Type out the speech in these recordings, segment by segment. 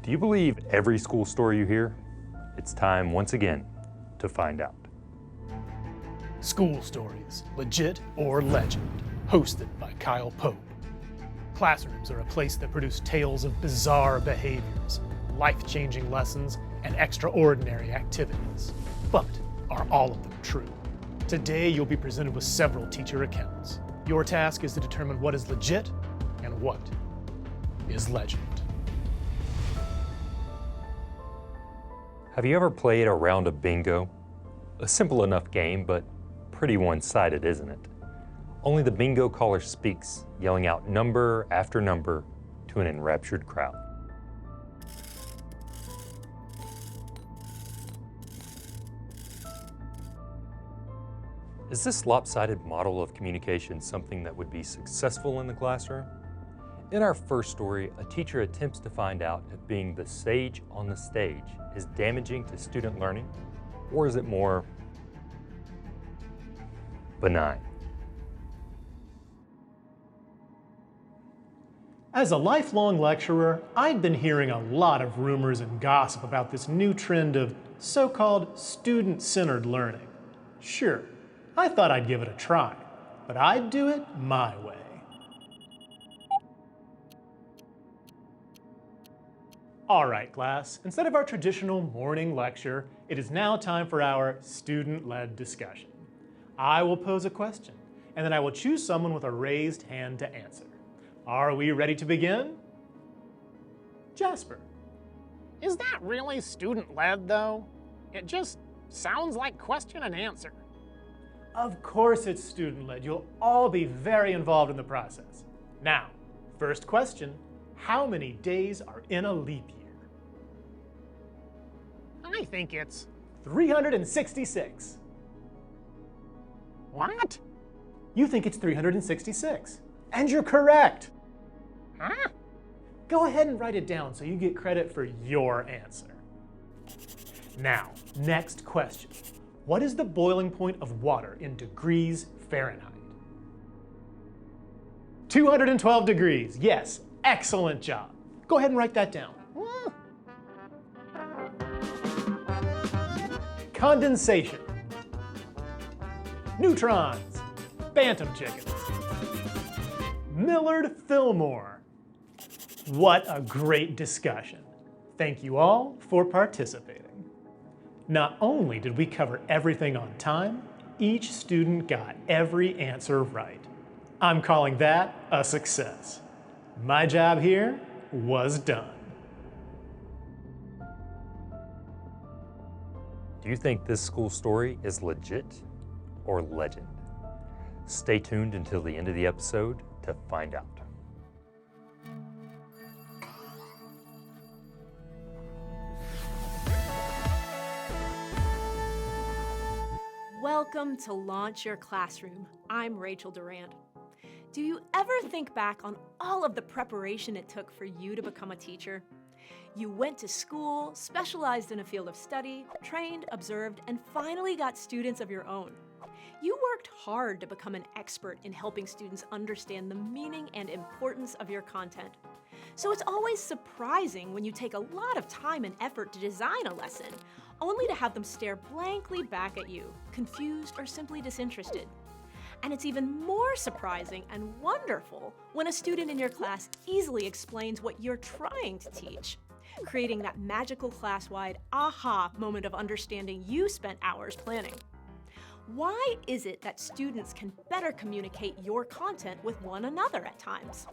Do you believe every school story you hear? It's time once again to find out. School Stories, Legit or Legend, hosted by Kyle Pope. Classrooms are a place that produce tales of bizarre behaviors, life-changing lessons, and extraordinary activities. But are all of them true? Today, you'll be presented with several teacher accounts. Your task is to determine what is legit and what is legend. Have you ever played a round of bingo? A simple enough game, but pretty one-sided, isn't it? Only the bingo caller speaks, yelling out number after number to an enraptured crowd. Is this lopsided model of communication something that would be successful in the classroom? In our first story, a teacher attempts to find out if being the sage on the stage is damaging to student learning, or is it more benign? As a lifelong lecturer, I'd been hearing a lot of rumors and gossip about this new trend of so-called student-centered learning. Sure, I thought I'd give it a try, but I'd do it my way. All right, class, instead of our traditional morning lecture, it is now time for our student-led discussion. I will pose a question, and then I will choose someone with a raised hand to answer. Are we ready to begin? Jasper. Is that really student-led, though? It just sounds like question and answer. Of course it's student-led. You'll all be very involved in the process. Now, first question, how many days are in a leap year? I think it's 366. What? You think it's 366, and you're correct. Huh? Go ahead and write it down so you get credit for your answer. Now, next question. What is the boiling point of water in degrees Fahrenheit? 212 degrees. Yes, excellent job. Go ahead and write that down. Condensation. Neutrons. Bantam chickens. Millard Fillmore. What a great discussion. Thank you all for participating. Not only did we cover everything on time, each student got every answer right. I'm calling that a success. My job here was done. Do you think this school story is legit or legend? Stay tuned until the end of the episode to find out. Welcome to Launch Your Classroom. I'm Rachel Durand. Do you ever think back on all of the preparation it took for you to become a teacher? You went to school, specialized in a field of study, trained, observed, and finally got students of your own. You worked hard to become an expert in helping students understand the meaning and importance of your content. So it's always surprising when you take a lot of time and effort to design a lesson, only to have them stare blankly back at you, confused or simply disinterested. And it's even more surprising and wonderful when a student in your class easily explains what you're trying to teach, creating that magical class-wide aha moment of understanding you spent hours planning. Why is it that students can better communicate your content with one another at times?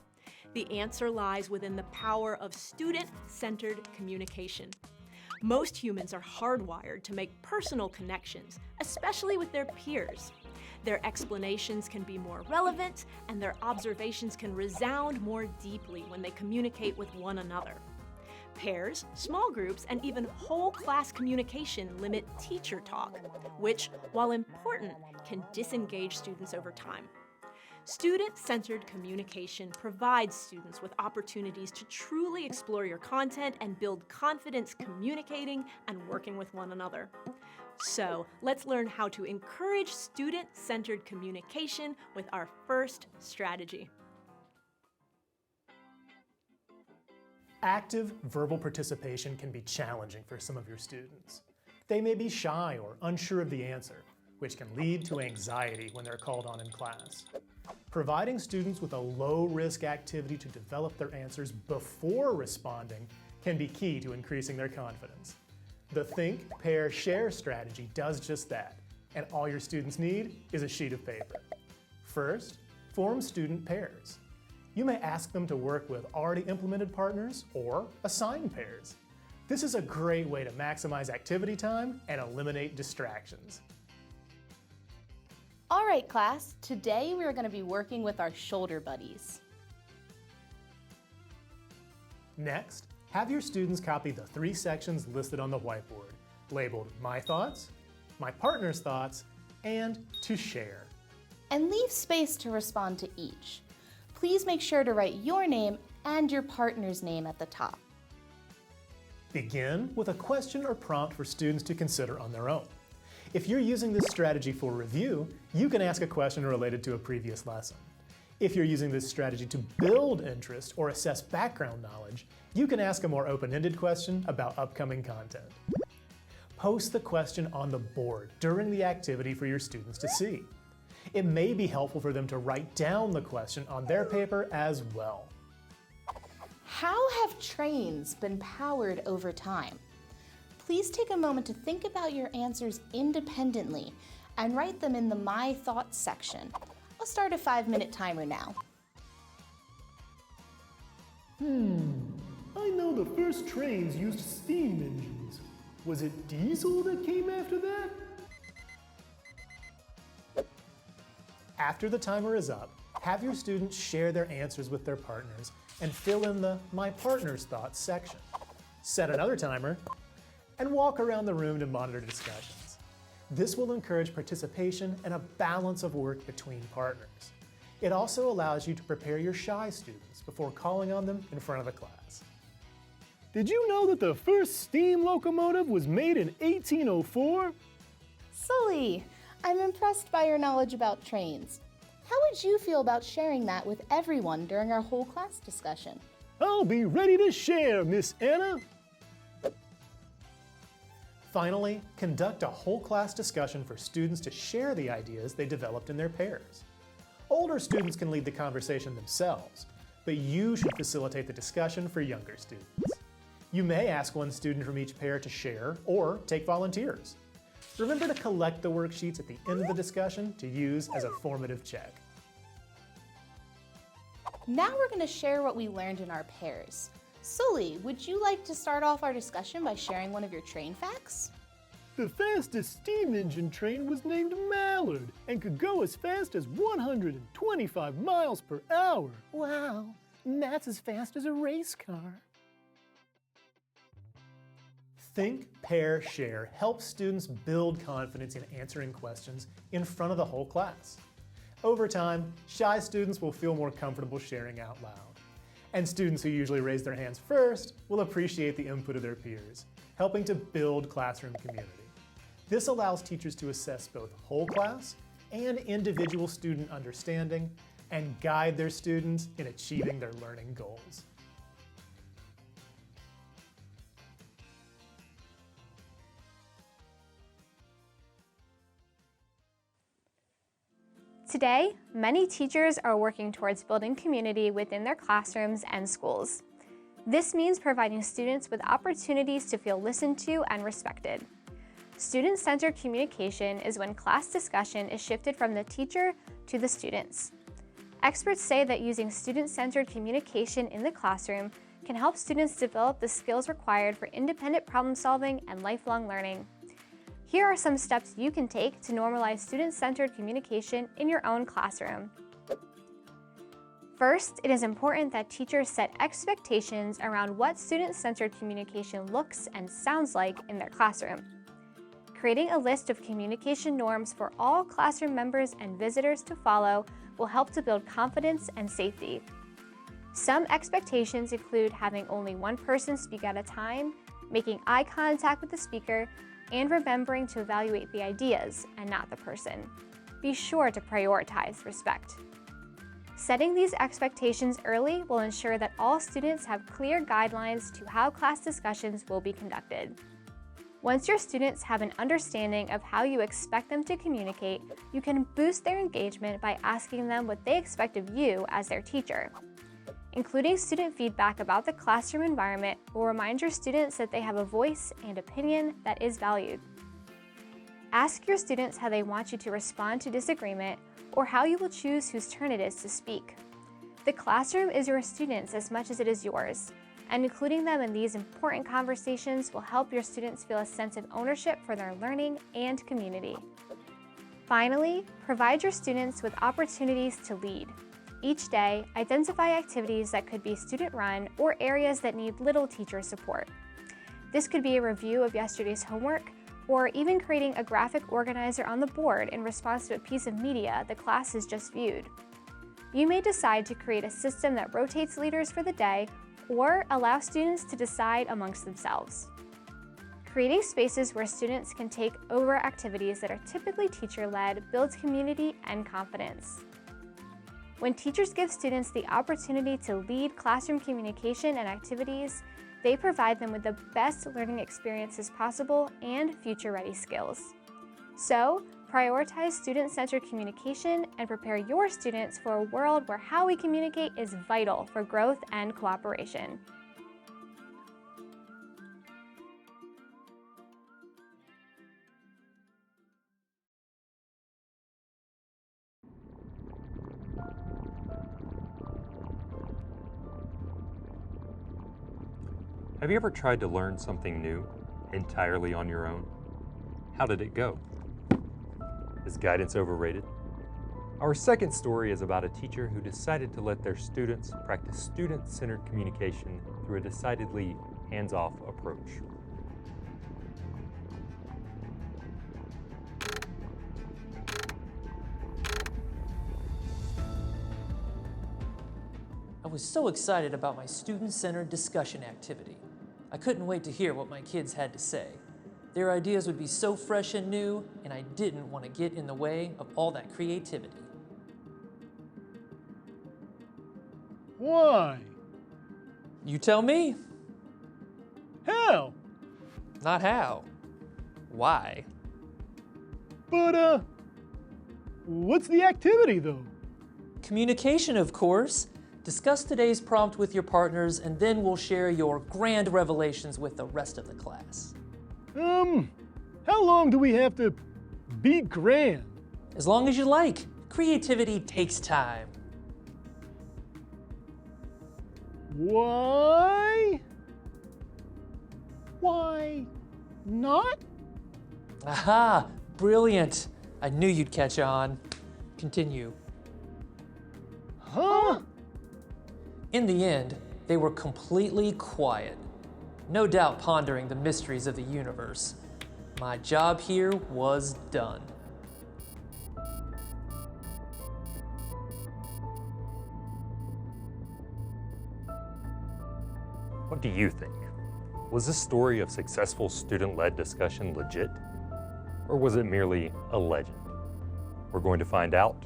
The answer lies within the power of student-centered communication. Most humans are hardwired to make personal connections, especially with their peers. Their explanations can be more relevant, and their observations can resound more deeply when they communicate with one another. Pairs, small groups, and even whole class communication limit teacher talk, which, while important, can disengage students over time. Student-centered communication provides students with opportunities to truly explore your content and build confidence communicating and working with one another. So, let's learn how to encourage student-centered communication with our first strategy. Active verbal participation can be challenging for some of your students. They may be shy or unsure of the answer, which can lead to anxiety when they're called on in class. Providing students with a low-risk activity to develop their answers before responding can be key to increasing their confidence. The Think, Pair, Share strategy does just that, and all your students need is a sheet of paper. First, form student pairs. You may ask them to work with already implemented partners or assign pairs. This is a great way to maximize activity time and eliminate distractions. All right, class, today we are going to be working with our shoulder buddies. Next, have your students copy the 3 sections listed on the whiteboard, labeled My Thoughts, My Partner's Thoughts, and To Share. And leave space to respond to each. Please make sure to write your name and your partner's name at the top. Begin with a question or prompt for students to consider on their own. If you're using this strategy for review, you can ask a question related to a previous lesson. If you're using this strategy to build interest or assess background knowledge, you can ask a more open-ended question about upcoming content. Post the question on the board during the activity for your students to see. It may be helpful for them to write down the question on their paper as well. How have trains been powered over time? Please take a moment to think about your answers independently and write them in the My Thoughts section. I'll start a 5-minute timer now. I know the first trains used steam engines. Was it diesel that came after that? After the timer is up, have your students share their answers with their partners and fill in the My Partner's Thoughts section. Set another timer and walk around the room to monitor discussions. This will encourage participation and a balance of work between partners. It also allows you to prepare your shy students before calling on them in front of the class. Did you know that the first steam locomotive was made in 1804? Sully, I'm impressed by your knowledge about trains. How would you feel about sharing that with everyone during our whole class discussion? I'll be ready to share, Miss Anna. Finally, conduct a whole class discussion for students to share the ideas they developed in their pairs. Older students can lead the conversation themselves, but you should facilitate the discussion for younger students. You may ask one student from each pair to share or take volunteers. Remember to collect the worksheets at the end of the discussion to use as a formative check. Now we're going to share what we learned in our pairs. Sully, would you like to start off our discussion by sharing one of your train facts? The fastest steam engine train was named Mallard and could go as fast as 125 miles per hour. Wow, that's as fast as a race car. Think, Pair, Share helps students build confidence in answering questions in front of the whole class. Over time, shy students will feel more comfortable sharing out loud. And students who usually raise their hands first will appreciate the input of their peers, helping to build classroom community. This allows teachers to assess both whole class and individual student understanding and guide their students in achieving their learning goals. Today, many teachers are working towards building community within their classrooms and schools. This means providing students with opportunities to feel listened to and respected. Student-centered communication is when class discussion is shifted from the teacher to the students. Experts say that using student-centered communication in the classroom can help students develop the skills required for independent problem-solving and lifelong learning. Here are some steps you can take to normalize student-centered communication in your own classroom. First, it is important that teachers set expectations around what student-centered communication looks and sounds like in their classroom. Creating a list of communication norms for all classroom members and visitors to follow will help to build confidence and safety. Some expectations include having only one person speak at a time, making eye contact with the speaker, and remembering to evaluate the ideas and not the person. Be sure to prioritize respect. Setting these expectations early will ensure that all students have clear guidelines to how class discussions will be conducted. Once your students have an understanding of how you expect them to communicate, you can boost their engagement by asking them what they expect of you as their teacher. Including student feedback about the classroom environment will remind your students that they have a voice and opinion that is valued. Ask your students how they want you to respond to disagreement or how you will choose whose turn it is to speak. The classroom is your students as much as it is yours, and including them in these important conversations will help your students feel a sense of ownership for their learning and community. Finally, provide your students with opportunities to lead. Each day, identify activities that could be student-run or areas that need little teacher support. This could be a review of yesterday's homework, or even creating a graphic organizer on the board in response to a piece of media the class has just viewed. You may decide to create a system that rotates leaders for the day, or allow students to decide amongst themselves. Creating spaces where students can take over activities that are typically teacher-led builds community and confidence. When teachers give students the opportunity to lead classroom communication and activities, they provide them with the best learning experiences possible and future-ready skills. So, prioritize student-centered communication and prepare your students for a world where how we communicate is vital for growth and cooperation. Have you ever tried to learn something new entirely on your own? How did it go? Is guidance overrated? Our second story is about a teacher who decided to let their students practice student-centered communication through a decidedly hands-off approach. I was so excited about my student-centered discussion activity. I couldn't wait to hear what my kids had to say. Their ideas would be so fresh and new, and I didn't want to get in the way of all that creativity. Why? You tell me. How? Not how. Why? But, what's the activity, though? Communication, of course. Discuss today's prompt with your partners, and then we'll share your grand revelations with the rest of the class. How long do we have to be grand? As long as you like. Creativity takes time. Why? Why not? Aha! Brilliant! I knew you'd catch on. Continue. Huh? In the end, they were completely quiet, no doubt pondering the mysteries of the universe. My job here was done. What do you think? Was this story of successful student-led discussion legit? Or was it merely a legend? We're going to find out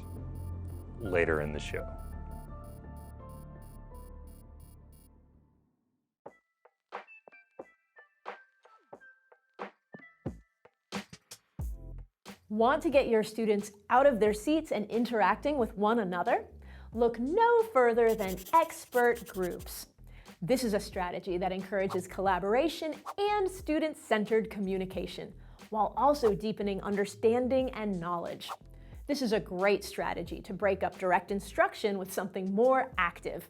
later in the show. Want to get your students out of their seats and interacting with one another? Look no further than expert groups. This is a strategy that encourages collaboration and student-centered communication, while also deepening understanding and knowledge. This is a great strategy to break up direct instruction with something more active.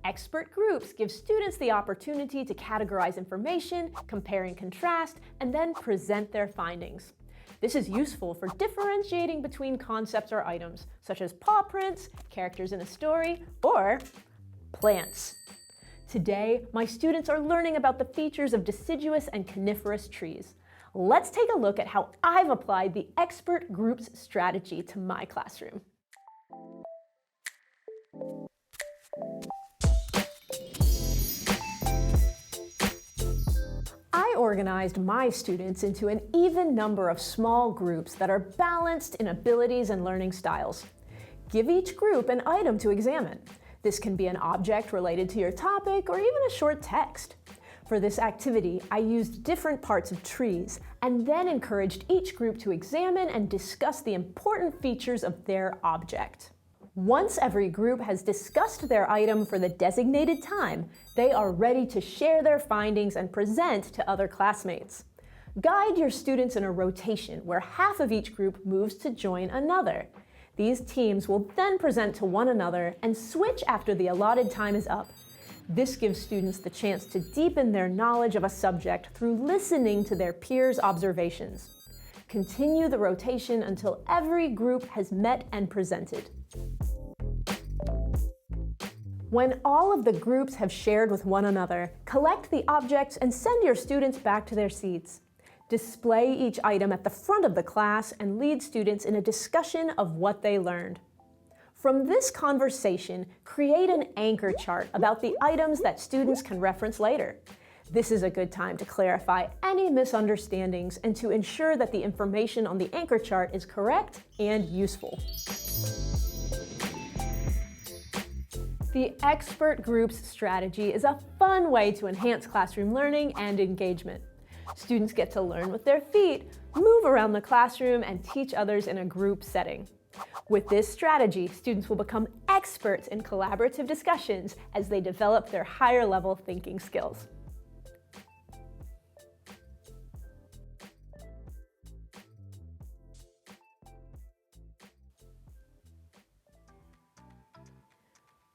Expert groups give students the opportunity to categorize information, compare and contrast, and then present their findings. This is useful for differentiating between concepts or items, such as paw prints, characters in a story, or plants. Today, my students are learning about the features of deciduous and coniferous trees. Let's take a look at how I've applied the expert groups strategy to my classroom. I organized my students into an even number of small groups that are balanced in abilities and learning styles. Give each group an item to examine. This can be an object related to your topic or even a short text. For this activity, I used different parts of trees and then encouraged each group to examine and discuss the important features of their object. Once every group has discussed their item for the designated time, they are ready to share their findings and present to other classmates. Guide your students in a rotation where half of each group moves to join another. These teams will then present to one another and switch after the allotted time is up. This gives students the chance to deepen their knowledge of a subject through listening to their peers' observations. Continue the rotation until every group has met and presented. When all of the groups have shared with one another, collect the objects and send your students back to their seats. Display each item at the front of the class and lead students in a discussion of what they learned. From this conversation, create an anchor chart about the items that students can reference later. This is a good time to clarify any misunderstandings and to ensure that the information on the anchor chart is correct and useful. The expert groups strategy is a fun way to enhance classroom learning and engagement. Students get to learn with their feet, move around the classroom, and teach others in a group setting. With this strategy, students will become experts in collaborative discussions as they develop their higher-level thinking skills.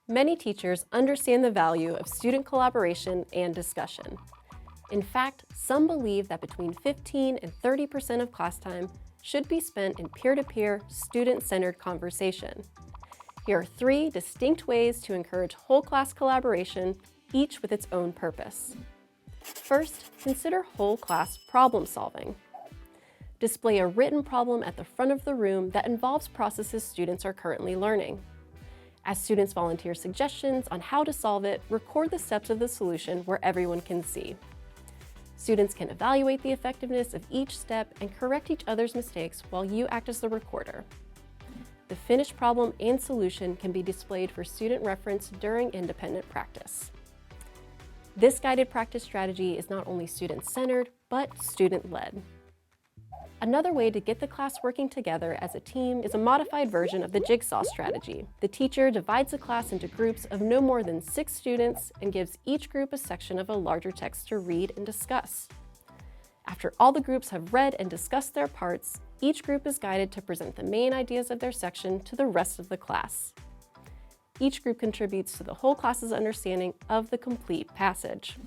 Many teachers understand the value of student collaboration and discussion. In fact, some believe that between 15 and 30% of class time should be spent in peer-to-peer, student-centered conversation. Here are 3 distinct ways to encourage whole class collaboration, each with its own purpose. First, consider whole class problem solving. Display a written problem at the front of the room that involves processes students are currently learning. As students volunteer suggestions on how to solve it, record the steps of the solution where everyone can see. Students can evaluate the effectiveness of each step and correct each other's mistakes while you act as the recorder. The finished problem and solution can be displayed for student reference during independent practice. This guided practice strategy is not only student-centered, but student-led. Another way to get the class working together as a team is a modified version of the jigsaw strategy. The teacher divides the class into groups of no more than 6 students and gives each group a section of a larger text to read and discuss. After all the groups have read and discussed their parts, each group is guided to present the main ideas of their section to the rest of the class. Each group contributes to the whole class's understanding of the complete passage.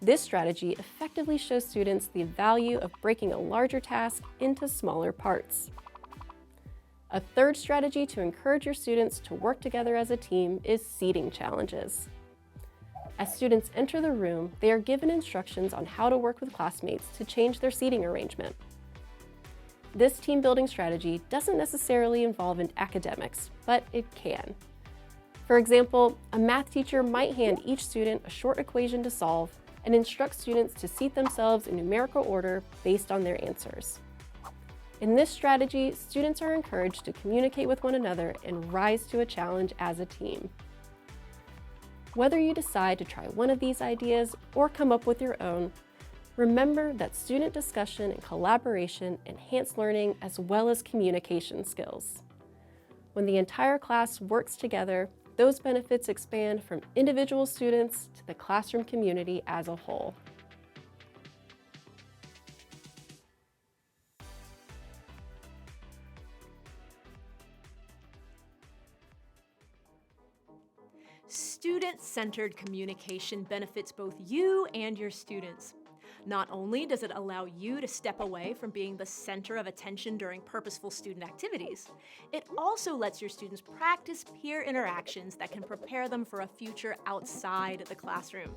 This strategy effectively shows students the value of breaking a larger task into smaller parts. A third strategy to encourage your students to work together as a team is seating challenges. As students enter the room, they are given instructions on how to work with classmates to change their seating arrangement. This team-building strategy doesn't necessarily involve academics, but it can. For example, a math teacher might hand each student a short equation to solve and instruct students to seat themselves in numerical order based on their answers. In this strategy, students are encouraged to communicate with one another and rise to a challenge as a team. Whether you decide to try one of these ideas or come up with your own, remember that student discussion and collaboration enhance learning as well as communication skills. When the entire class works together, those benefits expand from individual students to the classroom community as a whole. Student-centered communication benefits both you and your students. Not only does it allow you to step away from being the center of attention during purposeful student activities, it also lets your students practice peer interactions that can prepare them for a future outside the classroom.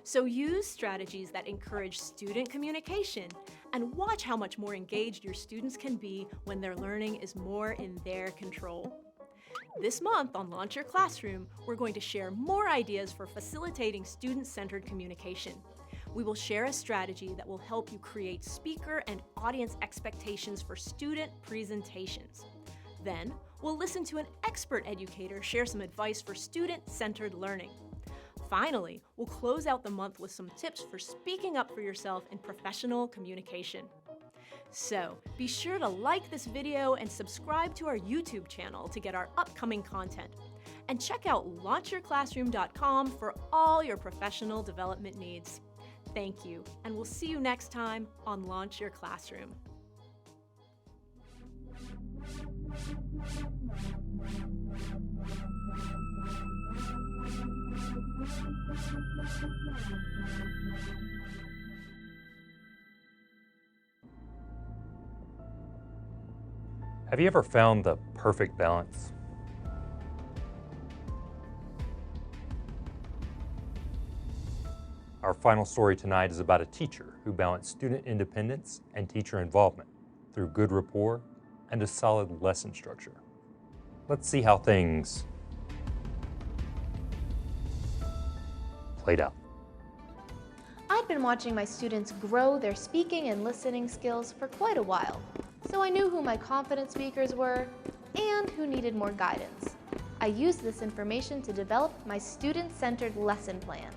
So use strategies that encourage student communication and watch how much more engaged your students can be when their learning is more in their control. This month on Launch Your Classroom, we're going to share more ideas for facilitating student-centered communication. We will share a strategy that will help you create speaker and audience expectations for student presentations. Then, we'll listen to an expert educator share some advice for student-centered learning. Finally, we'll close out the month with some tips for speaking up for yourself in professional communication. So, be sure to like this video and subscribe to our YouTube channel to get our upcoming content. And check out launchyourclassroom.com for all your professional development needs. Thank you, and we'll see you next time on Launch Your Classroom. Have you ever found the perfect balance? Our final story tonight is about a teacher who balanced student independence and teacher involvement through good rapport and a solid lesson structure. Let's see how things played out. I'd been watching my students grow their speaking and listening skills for quite a while, so I knew who my confident speakers were and who needed more guidance. I used this information to develop my student-centered lesson plan.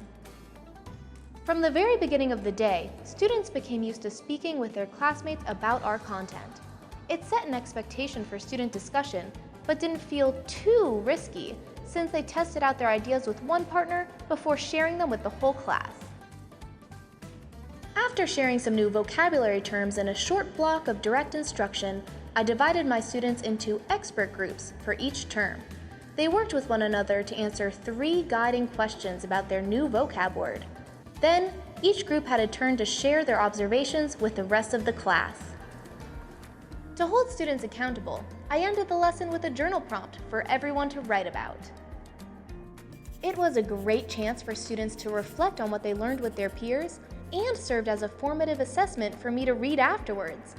From the very beginning of the day, students became used to speaking with their classmates about our content. It set an expectation for student discussion, but didn't feel too risky since they tested out their ideas with one partner before sharing them with the whole class. After sharing some new vocabulary terms in a short block of direct instruction, I divided my students into expert groups for each term. They worked with one another to answer 3 guiding questions about their new vocab word. Then, each group had a turn to share their observations with the rest of the class. To hold students accountable, I ended the lesson with a journal prompt for everyone to write about. It was a great chance for students to reflect on what they learned with their peers and served as a formative assessment for me to read afterwards.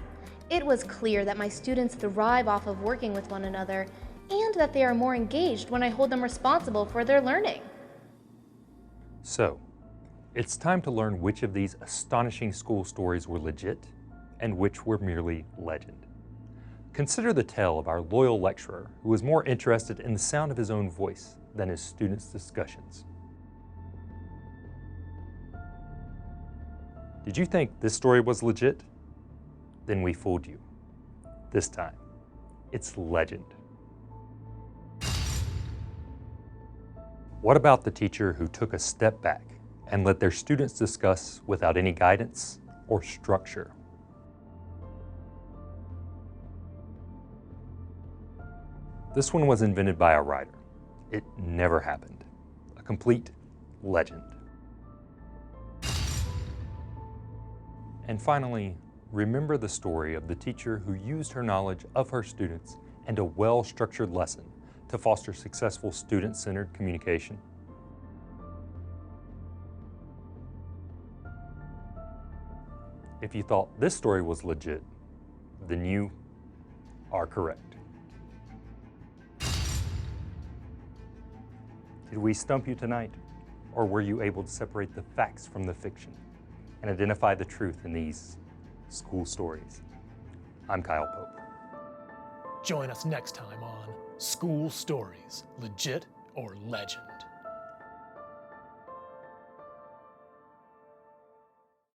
It was clear that my students thrive off of working with one another and that they are more engaged when I hold them responsible for their learning. So, it's time to learn which of these astonishing school stories were legit and which were merely legend. Consider the tale of our loyal lecturer who was more interested in the sound of his own voice than his students' discussions. Did you think this story was legit? Then we fooled you. This time, it's legend. What about the teacher who took a step back and let their students discuss without any guidance or structure? This one was invented by a writer. It never happened. A complete legend. And finally, remember the story of the teacher who used her knowledge of her students and a well-structured lesson to foster successful student-centered communication. If you thought this story was legit, then you are correct. Did we stump you tonight, or were you able to separate the facts from the fiction and identify the truth in these school stories? I'm Kyle Pope. Join us next time on School Stories, Legit or Legend.